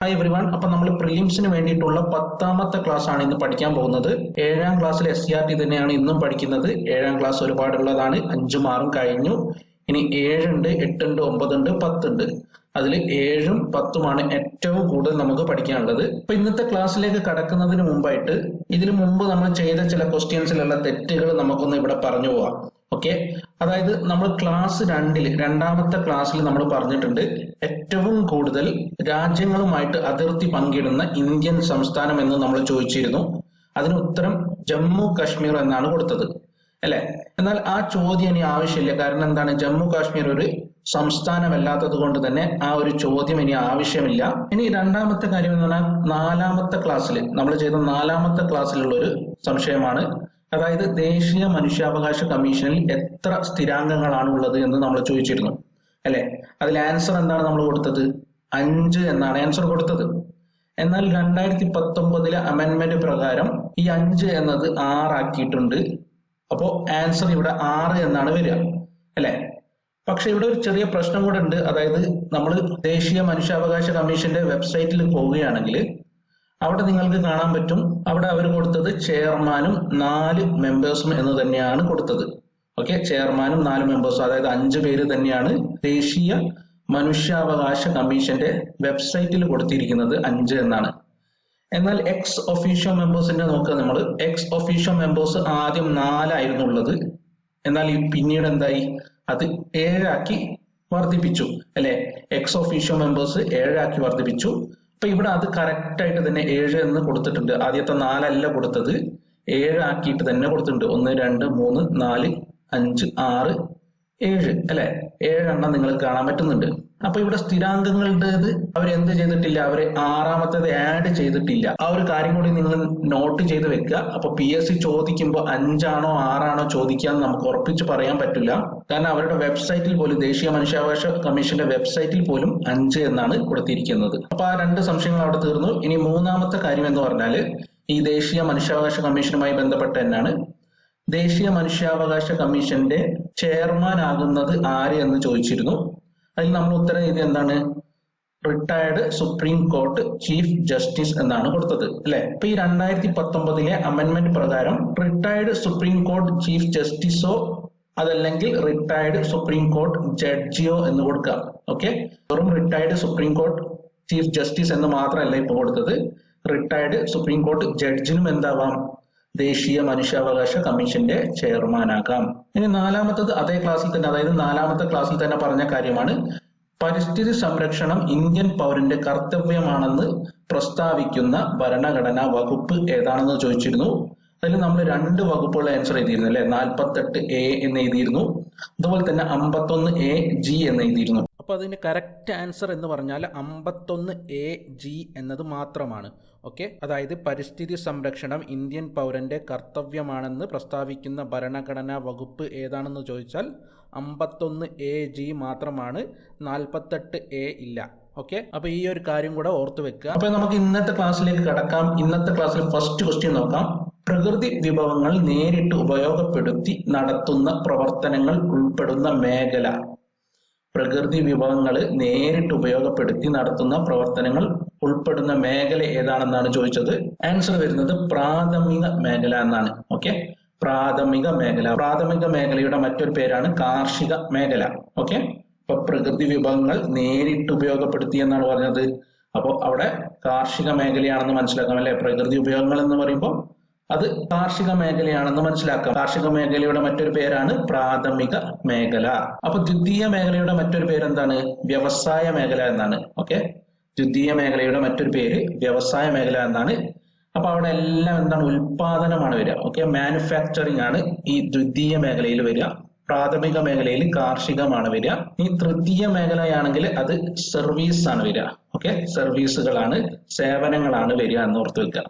Hi everyone. അപ്പൊ നമ്മൾ പ്രിലിംസിന് വേണ്ടിയിട്ടുള്ള 10ാമത്തെ ക്ലാസ് ആണ് ഇന്ന് പഠിക്കാൻ പോകുന്നത്. 7ാം ക്ലാസ്സിൽ SCRT തന്നെയാണ് ഇന്നും പഠിക്കുന്നത്. 7ാം ക്ലാസ് ഒരുപാടുള്ളതാണ്. 5ഉം 6ഉം കഴിഞ്ഞു. ഇനി 7 ഉണ്ട്, 8 ഉണ്ട്, 9 ഉണ്ട്, 10 ഉണ്ട്. അതിൽ 7ഉം 10ഉമാണ് ഏറ്റവും കൂടുതൽ നമുക്ക് പഠിക്കാനുള്ളത്. അപ്പൊ ഇന്നത്തെ ക്ലാസ്സിലേക്ക് കടക്കുന്നതിന് മുമ്പായിട്ട് ഇതിനു മുമ്പ് നമ്മൾ ചെയ്ത ചില ക്വസ്റ്റ്യൻസിലുള്ള തെറ്റുകൾ നമുക്കൊന്ന് ഇവിടെ പറഞ്ഞു പോവാം. ഓക്കെ, അതായത് നമ്മൾ ക്ലാസ് 2 രണ്ടാമത്തെ ക്ലാസ്സിൽ നമ്മൾ പറഞ്ഞിട്ടുണ്ട് ഏറ്റവും കൂടുതൽ രാജ്യങ്ങളുമായിട്ട് അതിർത്തി പങ്കിടുന്ന ഇന്ത്യൻ സംസ്ഥാനം എന്ന് നമ്മൾ ചോദിച്ചിരുന്നു. അതിന് ഉത്തരം ജമ്മു കാശ്മീർ എന്നാണ് കൊടുത്തത്, അല്ലെ? എന്നാൽ ആ ചോദ്യം ഇനി ആവശ്യമില്ല. കാരണം എന്താണ്? ജമ്മു കാശ്മീർ ഒരു സംസ്ഥാനമല്ലാത്തത് കൊണ്ട് തന്നെ ആ ഒരു ചോദ്യം ഇനി ആവശ്യമില്ല. ഇനി രണ്ടാമത്തെ കാര്യം എന്ന് പറഞ്ഞാൽ 4ാമത്തെ ക്ലാസ്സിൽ നമ്മൾ ചെയ്ത 4ാമത്തെ ക്ലാസ്സിലുള്ള ഒരു സംശയമാണ്. അതായത് ദേശീയ മനുഷ്യാവകാശ കമ്മീഷനിൽ എത്ര സ്ഥിരാംഗങ്ങളാണ് ഉള്ളത് എന്ന് നമ്മൾ ചോദിച്ചിരുന്നു, അല്ലെ? അതിൽ ആൻസർ എന്താണ് നമ്മൾ കൊടുത്തത്? 5 എന്നാണ് ആൻസർ കൊടുത്തത്. എന്നാൽ 2019 അമെൻമെന്റ് പ്രകാരം ഈ 5 എന്നത് 6 ആക്കിയിട്ടുണ്ട്. അപ്പോ ആൻസർ ഇവിടെ 6 എന്നാണ് വരിക, അല്ലെ? പക്ഷെ ഇവിടെ ഒരു ചെറിയ പ്രശ്നം കൂടെ ഉണ്ട്. അതായത് നമ്മൾ ദേശീയ മനുഷ്യാവകാശ കമ്മീഷന്റെ വെബ്സൈറ്റിൽ പോവുകയാണെങ്കിൽ അവിടെ നിങ്ങൾക്ക് കാണാൻ പറ്റും, അവിടെ അവർ കൊടുത്തത് ചെയർമാനും 4 മെമ്പേഴ്സും എന്ന് തന്നെയാണ് കൊടുത്തത്. ഓക്കെ, ചെയർമാനും 4 മെമ്പേഴ്സും, അതായത് 5 പേര് തന്നെയാണ് ദേശീയ മനുഷ്യാവകാശ കമ്മീഷന്റെ വെബ്സൈറ്റിൽ കൊടുത്തിരിക്കുന്നത് 5 എന്നാണ്. എന്നാൽ എക്സ് ഒഫീഷ്യോ മെമ്പേഴ്സിന്റെ നോക്കുക, നമ്മൾ എക്സ് ഒഫീഷ്യോ മെമ്പേഴ്സ് ആദ്യം 4 ആയിരുന്നു ഉള്ളത്. എന്നാൽ പിന്നീട് എന്തായി? അത് 7 ആക്കി വർദ്ധിപ്പിച്ചു, അല്ലെ? എക്സ് ഒഫീഷ്യോ മെമ്പേഴ്സ് 7 ആക്കി വർദ്ധിപ്പിച്ചു. അപ്പൊ ഇവിടെ അത് കറക്റ്റ് ആയിട്ട് തന്നെ 7 എന്ന് കൊടുത്തിട്ടുണ്ട്. ആദ്യത്തെ 4 അല്ല കൊടുത്തത്, 7 ആക്കിയിട്ട് തന്നെ കൊടുത്തിട്ടുണ്ട്. 1 2 3 4 5 6 7, അല്ലെ? 7 എണ്ണം നിങ്ങൾക്ക് കാണാൻ പറ്റുന്നുണ്ട്. അപ്പൊ ഇവിടെ സ്ഥിരാംഗങ്ങളുടേത് അവർ എന്ത് ചെയ്തിട്ടില്ല? അവര് 6ാമത്തേത് ആഡ് ചെയ്തിട്ടില്ല. ആ ഒരു കാര്യം കൂടി നിങ്ങൾ നോട്ട് ചെയ്ത് വെക്കുക. അപ്പൊ PSC ചോദിക്കുമ്പോൾ 5 ആണോ 6 ആണോ ചോദിക്കാന്ന് നമുക്ക് ഉറപ്പിച്ച് പറയാൻ പറ്റില്ല. കാരണം അവരുടെ വെബ്സൈറ്റിൽ പോലും, ദേശീയ മനുഷ്യാവകാശ കമ്മീഷന്റെ വെബ്സൈറ്റിൽ പോലും 5 എന്നാണ് കൊടുത്തിരിക്കുന്നത്. അപ്പൊ ആ 2 സംശയങ്ങൾ അവിടെ തീർന്നു. ഇനി 3ാമത്തെ കാര്യം എന്ന് പറഞ്ഞാല് ഈ ദേശീയ മനുഷ്യാവകാശ കമ്മീഷനുമായി ബന്ധപ്പെട്ട് തന്നെയാണ്. ദേശീയ മനുഷ്യാവകാശ കമ്മീഷന്റെ ചെയർമാൻ ആകുന്നത് ആര് എന്ന് ചോദിച്ചിരുന്നു. അതിൽ നമ്മൾ ഉത്തരം ചെയ്ത് എന്താണ്? Retired Supreme Court chief justice എന്നാണ് കൊടുത്തത്, അല്ലെ? ഇപ്പൊ ഈ 2019 അമെൻമെന്റ് പ്രകാരം റിട്ടയർഡ് സുപ്രീം കോർട്ട് ചീഫ് ജസ്റ്റിസോ അതല്ലെങ്കിൽ റിട്ടയർഡ് സുപ്രീം കോർട്ട് ജഡ്ജിയോ എന്ന് കൊടുക്കാം. ഓക്കെ, വെറും retired Supreme Court chief justice എന്ന് മാത്രമല്ല ഇപ്പൊ കൊടുത്തത്. റിട്ടയർഡ് സുപ്രീം കോർട്ട് ജഡ്ജിനും എന്താവാം? ദേശീയ മനുഷ്യാവകാശ കമ്മീഷന്റെ ചെയർമാൻ ആകാം. ഇനി 4ാമത്തത് അതേ ക്ലാസ്സിൽ തന്നെ, അതായത് 4ാമത്തെ ക്ലാസ്സിൽ തന്നെ പറഞ്ഞ കാര്യമാണ്. പരിസ്ഥിതി സംരക്ഷണം ഇന്ത്യൻ പൗരന്റെ കർത്തവ്യമാണെന്ന് പ്രസ്താവിക്കുന്ന ഭരണഘടനാ വകുപ്പ് ഏതാണെന്ന് ചോദിച്ചിരുന്നു. അതിൽ നമ്മൾ 2 വകുപ്പുകൾ ആൻസർ എഴുതിയിരുന്നു, അല്ലെ? 48A എന്ന് എഴുതിയിരുന്നു, അതുപോലെ തന്നെ 51AG എന്ന് എഴുതിയിരുന്നു. അപ്പൊ അതിന്റെ കറക്റ്റ് ആൻസർ എന്ന് പറഞ്ഞാൽ 51AG എന്നത് മാത്രമാണ്. ഓക്കെ, അതായത് പരിസ്ഥിതി സംരക്ഷണം ഇന്ത്യൻ പൗരന്റെ കർത്തവ്യമാണെന്ന് പ്രസ്താവിക്കുന്ന ഭരണഘടനാ വകുപ്പ് ഏതാണെന്ന് ചോദിച്ചാൽ 51AG മാത്രമാണ്, 48A ഇല്ല. ഓക്കെ, അപ്പൊ ഈ ഒരു കാര്യം കൂടെ ഓർത്ത് വെക്കുക. അപ്പൊ നമുക്ക് ഇന്നത്തെ ക്ലാസ്സിലേക്ക് കടക്കാം. ഇന്നത്തെ ക്ലാസ്സിൽ ഫസ്റ്റ് ക്വസ്റ്റ്യൻ നോക്കാം. പ്രകൃതി വിഭവങ്ങൾ നേരിട്ട് ഉപയോഗപ്പെടുത്തി നടത്തുന്ന പ്രവർത്തനങ്ങൾ ഉൾപ്പെടുന്ന മേഖല. പ്രകൃതി വിഭവങ്ങൾ നേരിട്ട് ഉപയോഗപ്പെടുത്തി നടത്തുന്ന പ്രവർത്തനങ്ങൾ ഉൾപ്പെടുന്ന മേഖല ഏതാണെന്നാണ് ചോദിച്ചത്. ആൻസർ വരുന്നത് പ്രാഥമിക മേഖല എന്നാണ്. ഓക്കെ, പ്രാഥമിക മേഖല. പ്രാഥമിക മേഖലയുടെ മറ്റൊരു പേരാണ് കാർഷിക മേഖല. ഓക്കെ, അപ്പൊ പ്രകൃതി വിഭവങ്ങൾ നേരിട്ട് ഉപയോഗപ്പെടുത്തി എന്നാണ് പറഞ്ഞത്. അപ്പോൾ അവിടെ കാർഷിക മേഖലയാണെന്ന് മനസ്സിലാക്കാം, അല്ലെ? പ്രകൃതി ഉപയോഗങ്ങൾ എന്ന് പറയുമ്പോൾ അത് കാർഷിക മേഖലയാണെന്ന് മനസ്സിലാക്കാം. കാർഷിക മേഖലയുടെ മറ്റൊരു പേരാണ് പ്രാഥമിക മേഖല. അപ്പൊ ദ്വിതീയ മേഖലയുടെ മറ്റൊരു പേരെന്താണ്? വ്യവസായ മേഖല എന്നാണ്. ഓക്കെ, ദ്വിതീയ മേഖലയുടെ മറ്റൊരു പേര് വ്യവസായ മേഖല എന്നാണ്. അപ്പൊ അവിടെ എല്ലാം എന്താണ്? ഉൽപാദനമാണ് വരിക. ഓക്കെ, മാനുഫാക്ചറിങ് ആണ് ഈ ദ്വിതീയ മേഖലയിൽ വരിക. പ്രാഥമിക മേഖലയിൽ കാർഷികമാണ് വരിക. ഈ തൃതീയ മേഖലയാണെങ്കിൽ അത് സർവീസ് ആണ് വരിക. ഓക്കെ, സർവീസുകളാണ്, സേവനങ്ങളാണ് വരിക എന്ന് ഓർത്ത് വെക്കുക.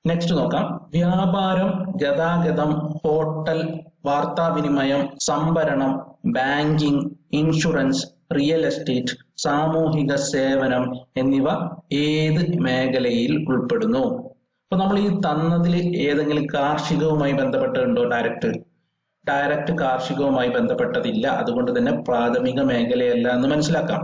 നെക്സ്റ്റ് നോക്കാം. വ്യാപാരം, ഗതാഗതം, ഹോട്ടൽ, വാർത്താവിനിമയം, സംഭരണം, ബാങ്കിംഗ്, ഇൻഷുറൻസ്, റിയൽ എസ്റ്റേറ്റ്, സാമൂഹിക സേവനം എന്നിവ ഏത് മേഖലയിൽ ഉൾപ്പെടുന്നു? അപ്പൊ നമ്മൾ ഈ തന്നതിൽ ഏതെങ്കിലും കാർഷികവുമായി ബന്ധപ്പെട്ടുണ്ടോ? ഡയറക്റ്റ് കാർഷികവുമായി ബന്ധപ്പെട്ടതില്ല. അതുകൊണ്ട് തന്നെ പ്രാഥമിക മേഖലയല്ല എന്ന് മനസ്സിലാക്കാം.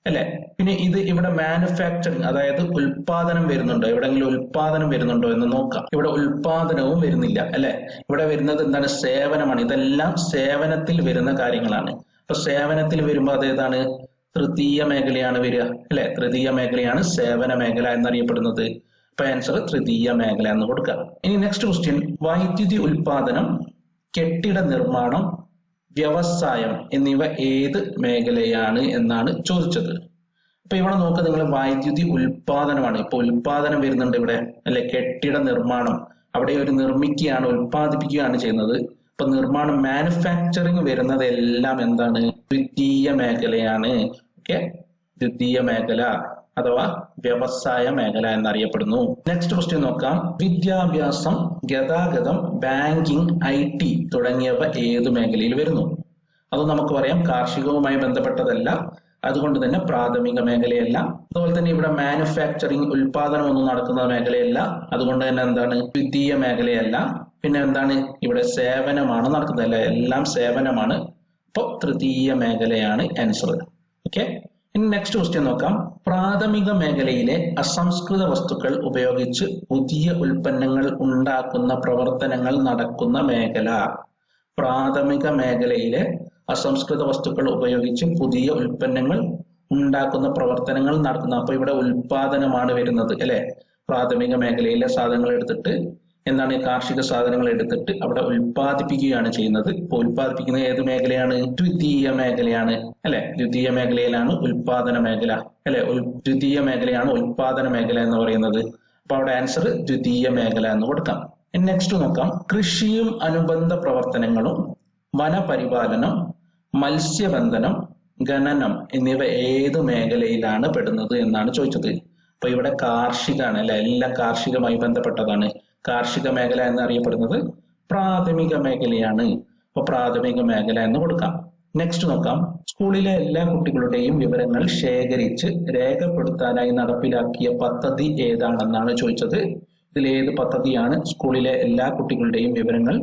അല്ലെ? പിന്നെ ഇത് ഇവിടെ മാനുഫാക്ചറിങ്, അതായത് ഉൽപാദനം വരുന്നുണ്ടോ, എവിടെയെങ്കിലും ഉൽപാദനം വരുന്നുണ്ടോ എന്ന് നോക്കാം. ഇവിടെ ഉൽപാദനവും വരുന്നില്ല അല്ലെ? ഇവിടെ വരുന്നത് എന്താണ്? സേവനമാണ്. ഇതെല്ലാം സേവനത്തിൽ വരുന്ന കാര്യങ്ങളാണ്. അപ്പൊ സേവനത്തിൽ വരുമ്പോൾ അതേതാണ്? തൃതീയ മേഖലയാണ് വരിക അല്ലെ? തൃതീയ മേഖലയാണ് സേവന മേഖല എന്നറിയപ്പെടുന്നത്. അപ്പൊ ആൻസർ തൃതീയ മേഖല എന്ന് കൊടുക്കുക. ഇനി നെക്സ്റ്റ് ക്വസ്റ്റ്യൻ, വൈദ്യുതി ഉൽപാദനം, കെട്ടിട നിർമ്മാണം, വ്യവസായം എന്നിവ ഏത് മേഖലയാണ് എന്നാണ് ചോദിച്ചത്. അപ്പൊ ഇവിടെ നോക്കുക, നിങ്ങൾ വൈദ്യുതി ഉൽപാദനമാണ്. ഇപ്പൊ ഉൽപാദനം വരുന്നുണ്ട് ഇവിടെ അല്ലെ? കെട്ടിട നിർമ്മാണം, അവിടെ ഒരു നിർമ്മിക്കുകയാണ്, ഉൽപ്പാദിപ്പിക്കുകയാണ് ചെയ്യുന്നത്. അപ്പൊ നിർമ്മാണം, മാനുഫാക്ചറിങ് വരുന്നത് എല്ലാം എന്താണ്? ദ്വിതീയ മേഖലയാണ്. ഓക്കെ, ദ്വിതീയ മേഖല അഥവാ വ്യവസായ മേഖല എന്നറിയപ്പെടുന്നു. നെക്സ്റ്റ് ക്വസ്റ്റ്യൻ നോക്കാം. വിദ്യാഭ്യാസം, ഗതാഗതം, ബാങ്കിങ്, IT തുടങ്ങിയവ ഏത് മേഖലയിൽ വരുന്നു? അത് നമുക്ക് പറയാം കാർഷികവുമായി ബന്ധപ്പെട്ടതല്ല, അതുകൊണ്ട് തന്നെ പ്രാഥമിക മേഖലയല്ല. അതുപോലെ തന്നെ ഇവിടെ മാനുഫാക്ചറിങ്, ഉൽപാദനം ഒന്നും നടക്കുന്ന മേഖലയല്ല, അതുകൊണ്ട് തന്നെ എന്താണ്? ദ്വിതീയ മേഖലയല്ല. പിന്നെ എന്താണ്? ഇവിടെ സേവനമാണ് നടക്കുന്നത് അല്ലെ? എല്ലാം സേവനമാണ്. അപ്പോൾ തൃതീയ മേഖലയാണ് ആൻസർ. ഓക്കെ, ഇനി നെക്സ്റ്റ് ക്വസ്റ്റ്യൻ നോക്കാം. പ്രാഥമിക മേഖലയിലെ അസംസ്കൃത വസ്തുക്കൾ ഉപയോഗിച്ച് പുതിയ ഉൽപ്പന്നങ്ങൾ ഉണ്ടാക്കുന്ന പ്രവർത്തനങ്ങൾ നടക്കുന്ന മേഖല. പ്രാഥമിക മേഖലയിലെ അസംസ്കൃത വസ്തുക്കൾ ഉപയോഗിച്ച് പുതിയ ഉൽപ്പന്നങ്ങൾ ഉണ്ടാക്കുന്ന പ്രവർത്തനങ്ങൾ നടക്കുന്ന, അപ്പൊ ഇവിടെ ഉൽപാദനമാണ് വരുന്നത് അല്ലെ? പ്രാഥമിക മേഖലയിലെ സാധനങ്ങൾ എടുത്തിട്ട് എന്താണ്? കാർഷിക സാധനങ്ങൾ എടുത്തിട്ട് അവിടെ ഉൽപ്പാദിപ്പിക്കുകയാണ് ചെയ്യുന്നത്. ഇപ്പൊ ഉൽപ്പാദിപ്പിക്കുന്നത് ഏത് മേഖലയാണ്? ദ്വിതീയ മേഖലയാണ് അല്ലെ? ദ്വിതീയ മേഖലയിലാണ് ഉൽപാദന മേഖല അല്ലെ? ദ്വിതീയ മേഖലയാണ് ഉൽപാദന മേഖല എന്ന് പറയുന്നത്. അപ്പൊ അവിടെ ആൻസർ ദ്വിതീയ മേഖല എന്ന് കൊടുക്കാം. നെക്സ്റ്റ് നോക്കാം. കൃഷിയും അനുബന്ധ പ്രവർത്തനങ്ങളും, വനപരിപാലനം, മത്സ്യബന്ധനം, ഖനനം എന്നിവ ഏത് മേഖലയിലാണ് പെടുന്നത് എന്നാണ് ചോദിച്ചത്. അപ്പൊ ഇവിടെ കാർഷികമാണ് അല്ലെ? എല്ലാം കാർഷികമായി ബന്ധപ്പെട്ടതാണ്. കാർഷിക മേഖല എന്നറിയപ്പെടുന്നത് പ്രാഥമിക മേഖലയാണ്. അപ്പൊ പ്രാഥമിക മേഖല എന്ന് കൊടുക്കാം. നെക്സ്റ്റ് നോക്കാം. സ്കൂളിലെ എല്ലാ കുട്ടികളുടെയും വിവരങ്ങൾ ശേഖരിച്ച് രേഖപ്പെടുത്താനായി നടപ്പിലാക്കിയ പദ്ധതി ഏതാണെന്നാണ് ചോദിച്ചത്. ഇതിൽ ഏത് പദ്ധതിയാണ് സ്കൂളിലെ എല്ലാ കുട്ടികളുടെയും വിവരങ്ങൾ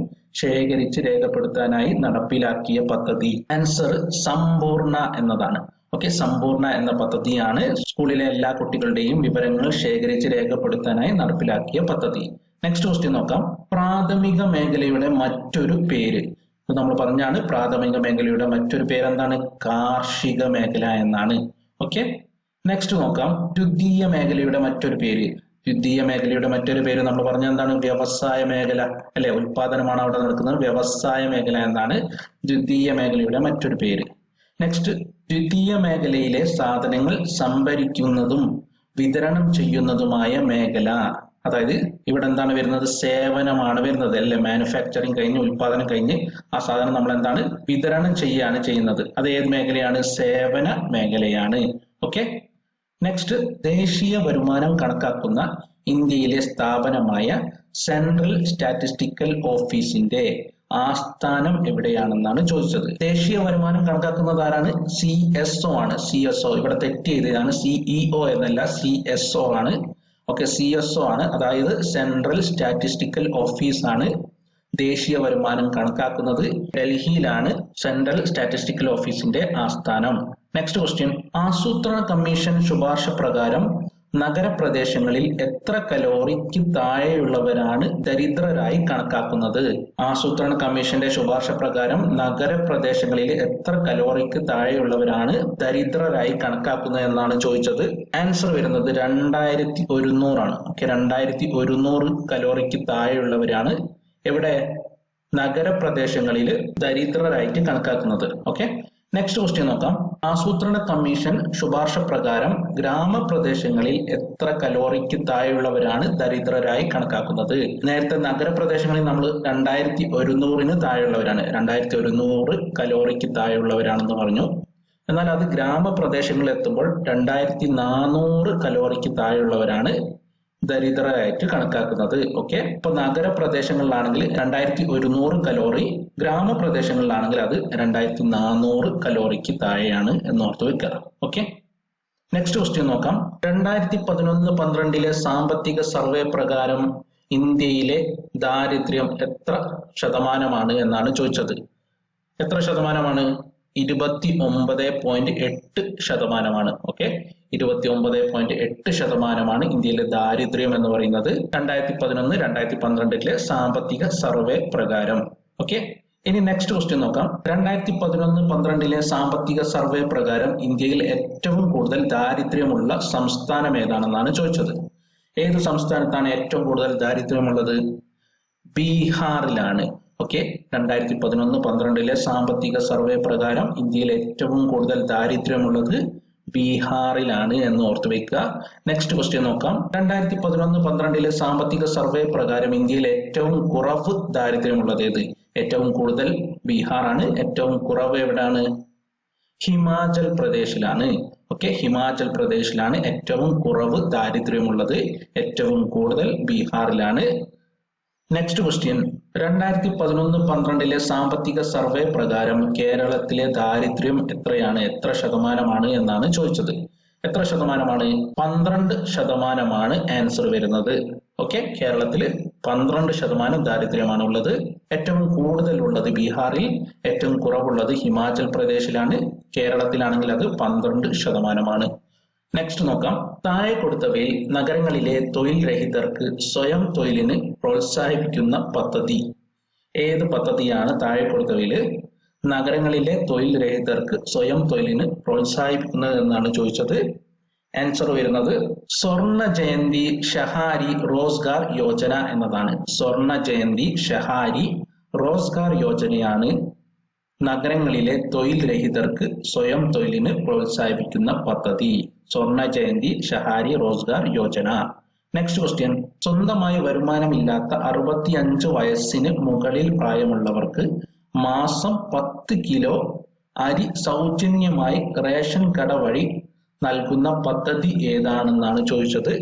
ശേഖരിച്ച് രേഖപ്പെടുത്താനായി നടപ്പിലാക്കിയ പദ്ധതി? ആൻസർ സമ്പൂർണ്ണ എന്നതാണ്. ഓക്കെ, സമ്പൂർണ്ണ എന്ന പദ്ധതിയാണ് സ്കൂളിലെ എല്ലാ കുട്ടികളുടെയും വിവരങ്ങൾ ശേഖരിച്ച് രേഖപ്പെടുത്താനായി നടപ്പിലാക്കിയ പദ്ധതി. നെക്സ്റ്റ് ക്വസ്റ്റ്യൻ നോക്കാം. പ്രാഥമിക മേഖലയുടെ മറ്റൊരു പേര്. നമ്മൾ പറഞ്ഞാണ് പ്രാഥമിക മേഖലയുടെ മറ്റൊരു പേര് എന്താണ്? കാർഷിക മേഖല എന്നാണ്. ഓക്കെ, നെക്സ്റ്റ് നോക്കാം. ദ്വിതീയ മേഖലയുടെ മറ്റൊരു പേര്. ദ്വിതീയ മേഖലയുടെ മറ്റൊരു പേര് നമ്മൾ പറഞ്ഞ എന്താണ്? വ്യവസായ മേഖല അല്ലെ? ഉൽപാദനമാണ് അവിടെ നടക്കുന്നത്. വ്യവസായ മേഖല എന്നാണ് ദ്വിതീയ മേഖലയുടെ മറ്റൊരു പേര്. നെക്സ്റ്റ്, ദ്വിതീയ മേഖലയിലെ സാധനങ്ങൾ സംഭരിക്കുന്നതും വിതരണം ചെയ്യുന്നതുമായ മേഖല. അതായത് ഇവിടെ എന്താണ് വരുന്നത്? സേവനമാണ് വരുന്നത് അല്ലെ? മാനുഫാക്ചറിങ് കഴിഞ്ഞ്, ഉൽപാദനം കഴിഞ്ഞ് ആ സാധനം നമ്മൾ എന്താണ്? വിതരണം ചെയ്യാണ് ചെയ്യുന്നത്. അത് ഏത് മേഖലയാണ്? സേവന മേഖലയാണ്. ഓക്കെ, നെക്സ്റ്റ്, ദേശീയ വരുമാനം കണക്കാക്കുന്ന ഇന്ത്യയിലെ സ്ഥാപനമായ സെൻട്രൽ സ്റ്റാറ്റിസ്റ്റിക്കൽ ഓഫീസിന്റെ ആസ്ഥാനം എവിടെയാണെന്നാണ് ചോദിച്ചത്. ദേശീയ വരുമാനം കണക്കാക്കുന്നത് ആരാണ്? CSO ആണ്. CSO ഇവിടെ തെറ്റ് ചെയ്തതാണ്. CEO എന്നല്ല, CSO ആണ്. ഓക്കെ, CSO ആണ്. അതായത് സെൻട്രൽ സ്റ്റാറ്റിസ്റ്റിക്കൽ ഓഫീസ് ആണ് ദേശീയ വരുമാനം കണക്കാക്കുന്നത്. ഡൽഹിയിലാണ് സെൻട്രൽ സ്റ്റാറ്റിസ്റ്റിക്കൽ ഓഫീസിന്റെ ആസ്ഥാനം. Next question. ആസൂത്രണ കമ്മീഷൻ ശുപാർശ പ്രകാരം നഗരപ്രദേശങ്ങളിൽ എത്ര കലോറിക്ക് താഴെയുള്ളവരാണ് ദരിദ്രരായി കണക്കാക്കുന്നത്? ആസൂത്രണ കമ്മീഷന്റെ ശുപാർശ പ്രകാരം നഗരപ്രദേശങ്ങളിൽ എത്ര കലോറിക്ക് താഴെയുള്ളവരാണ് ദരിദ്രരായി കണക്കാക്കുന്നത് എന്നാണ് ചോദിച്ചത്. ആൻസർ വരുന്നത് 2100 ആണ്. ഓക്കെ, 2100 കലോറിക്ക് താഴെയുള്ളവരാണ് എവിടെ? നഗരപ്രദേശങ്ങളിൽ ദരിദ്രരായിട്ട് കണക്കാക്കുന്നത്. ഓക്കെ, നെക്സ്റ്റ് ക്വസ്റ്റ്യൻ നോക്കാം. ആസൂത്രണ കമ്മീഷൻ ശുപാർശ പ്രകാരം ഗ്രാമപ്രദേശങ്ങളിൽ എത്ര കലോറിക്ക് താഴെയുള്ളവരാണ് ദരിദ്രരായി കണക്കാക്കുന്നത്? നേരത്തെ നഗരപ്രദേശങ്ങളിൽ നമ്മൾ 2100 താഴെയുള്ളവരാണ്, 2100 കലോറിക്ക് താഴെയുള്ളവരാണെന്ന് പറഞ്ഞു. എന്നാൽ അത് ഗ്രാമപ്രദേശങ്ങളിൽ എത്തുമ്പോൾ 2400 കലോറിക്ക് താഴെയുള്ളവരാണ് ദരിദ്രരായിട്ട് കണക്കാക്കുന്നത്. ഓക്കെ, ഇപ്പൊ നഗരപ്രദേശങ്ങളിലാണെങ്കിൽ 2100 കലോറി, ഗ്രാമപ്രദേശങ്ങളിലാണെങ്കിൽ അത് 2400 കലോറിക്ക് താഴെയാണ് എന്ന് ഓർത്ത് വെക്കുക. ഓക്കെ, നെക്സ്റ്റ് ക്വസ്റ്റ്യൻ നോക്കാം. 2011-12 സാമ്പത്തിക സർവേ പ്രകാരം ഇന്ത്യയിലെ ദാരിദ്ര്യം എത്ര ശതമാനമാണ് എന്നാണ് ചോദിച്ചത്. എത്ര ശതമാനമാണ്? 29.8%. ഓക്കെ, 29.8% ഇന്ത്യയിലെ ദാരിദ്ര്യം എന്ന് പറയുന്നത് 2011-2012 സാമ്പത്തിക സർവേ പ്രകാരം. ഓക്കെ, ഇനി നെക്സ്റ്റ് ക്വസ്റ്റ്യൻ നോക്കാം. 2011-12 സാമ്പത്തിക സർവേ പ്രകാരം ഇന്ത്യയിൽ ഏറ്റവും കൂടുതൽ ദാരിദ്ര്യമുള്ള സംസ്ഥാനം ഏതാണെന്നാണ് ചോദിച്ചത്. ഏത് സംസ്ഥാനത്താണ് ഏറ്റവും കൂടുതൽ ദാരിദ്ര്യമുള്ളത്? ബീഹാറിലാണ്. ഓക്കെ, 2011-12 സാമ്പത്തിക സർവേ പ്രകാരം ഇന്ത്യയിൽ ഏറ്റവും കൂടുതൽ ദാരിദ്ര്യമുള്ളത് ബീഹാറിലാണ് എന്ന് ഓർത്തു വെക്കുക. നെക്സ്റ്റ് ക്വസ്റ്റ്യൻ നോക്കാം. 2011-12 സാമ്പത്തിക സർവേ പ്രകാരം ഇന്ത്യയിൽ ഏറ്റവും കുറവ് ദാരിദ്ര്യമുള്ളത് ഏത്? ഏറ്റവും കൂടുതൽ ബീഹാറാണ്. ഏറ്റവും കുറവ് എവിടെയാണ്? ഹിമാചൽ പ്രദേശിലാണ്. ഓക്കെ, ഹിമാചൽ പ്രദേശിലാണ് ഏറ്റവും കുറവ് ദാരിദ്ര്യമുള്ളത്. ഏറ്റവും കൂടുതൽ ബീഹാറിലാണ്. Next question. 2011-12 സാമ്പത്തിക സർവേ പ്രകാരം കേരളത്തിലെ ദാരിദ്ര്യം എത്രയാണ്? എത്ര ശതമാനമാണ് എന്നാണ് ചോദിച്ചത്. എത്ര ശതമാനമാണ്? 12% ആൻസർ വരുന്നത്. ഓക്കെ, കേരളത്തിൽ 12% ദാരിദ്ര്യമാണ് ഉള്ളത്. ഏറ്റവും കൂടുതൽ ഉള്ളത് ബീഹാറിൽ, ഏറ്റവും കുറവുള്ളത് ഹിമാചൽ പ്രദേശിലാണ്. കേരളത്തിലാണെങ്കിൽ അത് 12%. നെക്സ്റ്റ് നോക്കാം. താഴെ കൊടുത്തവയിൽ നഗരങ്ങളിലെ തൊഴിൽ രഹിതർക്ക് സ്വയം തൊഴിലിന് പ്രോത്സാഹിപ്പിക്കുന്ന പദ്ധതി ഏത് പദ്ധതിയാണ്? താഴെ കൊടുത്തവയിൽ നഗരങ്ങളിലെ തൊഴിൽ രഹിതർക്ക് സ്വയം തൊഴിലിന് പ്രോത്സാഹിപ്പിക്കുന്നത് എന്നാണ് ചോദിച്ചത്. ആൻസർ വരുന്നത് സ്വർണ്ണ ജയന്തി ഷഹാരി റോസ്ഗാർ യോജന എന്നതാണ്. സ്വർണ്ണ ജയന്തി ഷഹാരി റോസ്ഗാർ യോജനയാണ് നഗരങ്ങളിലെ തൊഴിൽ രഹിതർക്ക് സ്വയം തൊഴിലിന് പ്രോത്സാഹിപ്പിക്കുന്ന പദ്ധതി. സ്വർണ്ണ ജയന്തി ഷഹാരി റോസ്ഗാർ യോജന. Next question. സ്വന്തമായി വരുമാനമില്ലാത്ത 65 വയസ്സിന് മുകളിൽ പ്രായമുള്ളവർക്ക് മാസം 10 കിലോ അരി സൗജന്യമായി റേഷൻ കട വഴി നൽകുന്ന പദ്ധതി ഏതാണെന്നാണ് ചോദിച്ചത്.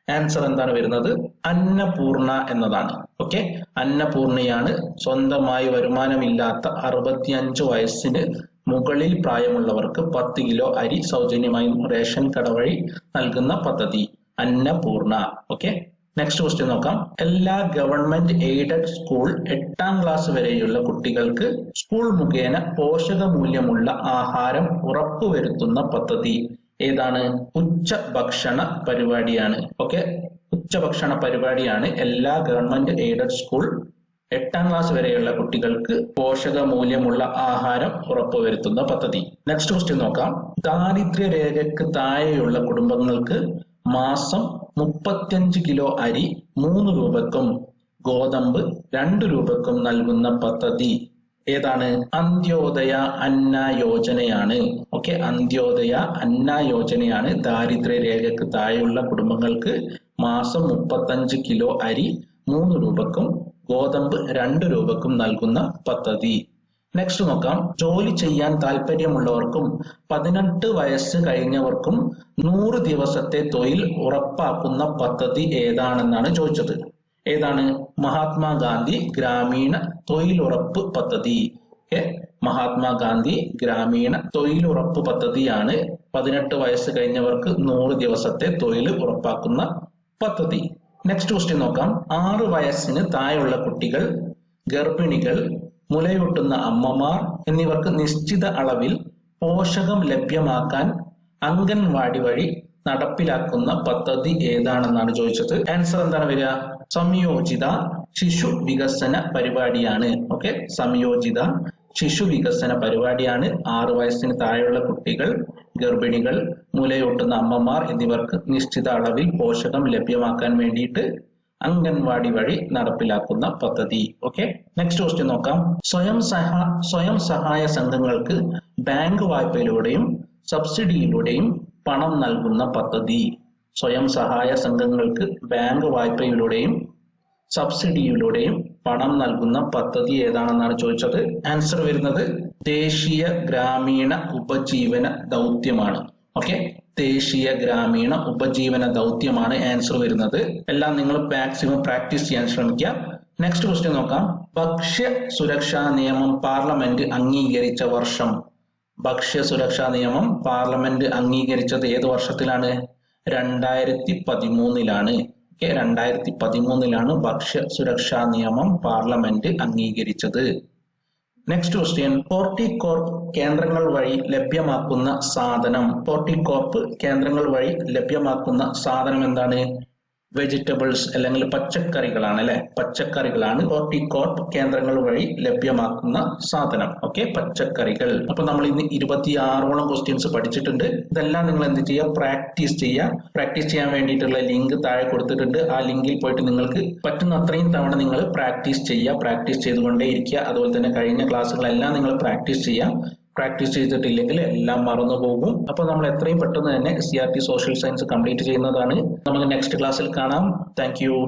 ആൻസർ എന്താണ് വരുന്നത്? അന്നപൂർണ എന്നതാണ്. ഓക്കെ, അന്നപൂർണയാണ് സ്വന്തമായി വരുമാനമില്ലാത്ത 65 വയസ്സിന് മുകളിൽ പ്രായമുള്ളവർക്ക് 10 കിലോ അരി സൗജന്യമായി റേഷൻ കട വഴി നൽകുന്ന പദ്ധതി അന്നപൂർണ. ഓക്കെ, നെക്സ്റ്റ് ക്വസ്റ്റ്യൻ നോക്കാം. എല്ലാ ഗവൺമെന്റ് എയ്ഡഡ് സ്കൂൾ 8ാം ക്ലാസ് വരെയുള്ള കുട്ടികൾക്ക് സ്കൂൾ മുഖേന പോഷകമൂല്യമുള്ള ആഹാരം ഉറപ്പുവരുത്തുന്ന പദ്ധതി ഏതാണ്? ഉച്ചഭക്ഷണ പരിപാടിയാണ്. ഓക്കെ, ഉച്ചഭക്ഷണ പരിപാടിയാണ് എല്ലാ ഗവൺമെന്റ് എയ്ഡഡ് സ്കൂൾ 8ാം ക്ലാസ് വരെയുള്ള കുട്ടികൾക്ക് പോഷകമൂല്യമുള്ള ആഹാരം ഉറപ്പുവരുത്തുന്ന പദ്ധതി. നെക്സ്റ്റ് ക്വസ്റ്റ്യൻ നോക്കാം. ദാരിദ്ര്യ രേഖയ്ക്ക് താഴെയുള്ള കുടുംബങ്ങൾക്ക് മാസം 35 കിലോ അരി 3 രൂപക്കും ഗോതമ്പ് 2 രൂപക്കും നൽകുന്ന പദ്ധതി ഏതാണ്? അന്ത്യോദയ അന്ന യോജനയാണ്. ഓക്കെ, അന്ത്യോദയ അന്ന യോജനയാണ് ദാരിദ്ര്യ രേഖയ്ക്ക് താഴെയുള്ള കുടുംബങ്ങൾക്ക് മാസം 35 കിലോ അരി 3 രൂപക്കും ഗോതമ്പ് 2 രൂപക്കും നൽകുന്ന പദ്ധതി. നെക്സ്റ്റ് നോക്കാം. ജോലി ചെയ്യാൻ താല്പര്യമുള്ളവർക്കും 18 വയസ്സ് കഴിഞ്ഞവർക്കും 100 ദിവസത്തെ തൊഴിൽ ഉറപ്പാക്കുന്ന പദ്ധതി ഏതാണെന്നാണ് ചോദിച്ചത്. ഏതാണ്? മഹാത്മാഗാന്ധി ഗ്രാമീണ തൊഴിലുറപ്പ് പദ്ധതി. മഹാത്മാഗാന്ധി ഗ്രാമീണ തൊഴിലുറപ്പ് പദ്ധതിയാണ് 18 വയസ്സ് കഴിഞ്ഞവർക്ക് 100 ദിവസത്തെ തൊഴിൽ ഉറപ്പാക്കുന്ന പദ്ധതി. നെക്സ്റ്റ് ക്വസ്റ്റ്യൻ നോക്കാം. 6 വയസ്സിന് താഴെയുള്ള കുട്ടികൾ, ഗർഭിണികൾ, മുലയൂട്ടുന്ന അമ്മമാർ എന്നിവർക്ക് നിശ്ചിത അളവിൽ പോഷകം ലഭ്യമാക്കാൻ അംഗൻവാടി വഴി നടപ്പിലാക്കുന്ന പദ്ധതി ഏതാണെന്നാണ് ചോദിച്ചത്. ആൻസർ എന്താണ് വരിക? സംയോജിത ശിശു വികസന പരിപാടിയാണ്. ഓക്കെ, സംയോജിത ശിശു വികസന പരിപാടിയാണ് 6 വയസ്സിന് താഴെയുള്ള കുട്ടികൾ, ഗർഭിണികൾ, മുലയൂട്ടുന്ന അമ്മമാർ എന്നിവർക്ക് നിശ്ചിത അളവിൽ പോഷകം ലഭ്യമാക്കാൻ വേണ്ടിയിട്ട് അംഗൻവാടി വഴി നടപ്പിലാക്കുന്ന പദ്ധതി. ഓക്കെ, നെക്സ്റ്റ് ക്വസ്റ്റ്യൻ നോക്കാം. സ്വയം സഹായ സംഘങ്ങൾക്ക് ബാങ്ക് വായ്പയിലൂടെയും സബ്സിഡിയിലൂടെയും പണം നൽകുന്ന പദ്ധതി. സ്വയം സഹായ സംഘങ്ങൾക്ക് ബാങ്ക് വായ്പയിലൂടെയും സബ്സിഡിയിലൂടെയും പണം നൽകുന്ന പദ്ധതി ഏതാണെന്നാണ് ചോദിച്ചത്. ആൻസർ വരുന്നത് ദേശീയ ഗ്രാമീണ ഉപജീവന ദൗത്യമാണ്. ഓക്കെ, ദേശീയ ഗ്രാമീണ ഉപജീവന ദൗത്യമാണ് ആൻസർ വരുന്നത്. എല്ലാം നിങ്ങൾ മാക്സിമം പ്രാക്ടീസ് ചെയ്യാൻ ശ്രമിക്കുക. നെക്സ്റ്റ് ക്വസ്റ്റ്യൻ നോക്കാം. ഭക്ഷ്യ സുരക്ഷാ നിയമം പാർലമെന്റ് അംഗീകരിച്ച വർഷം. ഭക്ഷ്യ സുരക്ഷാ നിയമം പാർലമെന്റ് അംഗീകരിച്ചത് ഏത് വർഷത്തിലാണ്? 2013. 2013 ഭക്ഷ്യ സുരക്ഷാ നിയമം പാർലമെന്റ് അംഗീകരിച്ചത്. നെക്സ്റ്റ് ക്വസ്റ്റ്യൻ, ഹോർട്ടികോർപ്പ് കേന്ദ്രങ്ങൾ വഴി ലഭ്യമാക്കുന്ന സാധനം. ഹോർട്ടികോർപ്പ് കേന്ദ്രങ്ങൾ വഴി ലഭ്യമാക്കുന്ന സാധനം എന്താണ്? വെജിറ്റബിൾസ് അല്ലെങ്കിൽ പച്ചക്കറികളാണ് അല്ലെ, പച്ചക്കറികളാണ് ഹോർട്ടികോർപ്പ് കേന്ദ്രങ്ങൾ വഴി ലഭ്യമാക്കുന്ന സാധനം. ഓക്കെ, പച്ചക്കറികൾ. അപ്പൊ നമ്മൾ ഇന്ന് 26ഓളം ക്വസ്റ്റ്യൻസ് പഠിച്ചിട്ടുണ്ട്. ഇതെല്ലാം നിങ്ങൾ എന്ത് ചെയ്യുക? പ്രാക്ടീസ് ചെയ്യുക. പ്രാക്ടീസ് ചെയ്യാൻ വേണ്ടിയിട്ടുള്ള ലിങ്ക് താഴെ കൊടുത്തിട്ടുണ്ട്. ആ ലിങ്കിൽ പോയിട്ട് നിങ്ങൾക്ക് പറ്റുന്ന അത്രയും തവണ നിങ്ങൾ പ്രാക്ടീസ് ചെയ്യുക. പ്രാക്ടീസ് ചെയ്തുകൊണ്ടേ ഇരിക്കുക. അതുപോലെ തന്നെ കഴിഞ്ഞ ക്ലാസ്സുകളെല്ലാം നിങ്ങൾ പ്രാക്ടീസ് ചെയ്യുക. പ്രാക്ടീസ് ചെയ്തിട്ടില്ലെങ്കിൽ എല്ലാം മറന്നു പോകും. അപ്പോൾ നമ്മൾ എത്രയും പെട്ടെന്ന് തന്നെ CRT സോഷ്യൽ സയൻസ് കംപ്ലീറ്റ് ചെയ്യുന്നതാണ്. നമുക്ക് നെക്സ്റ്റ് ക്ലാസ്സിൽ കാണാം. Thank you.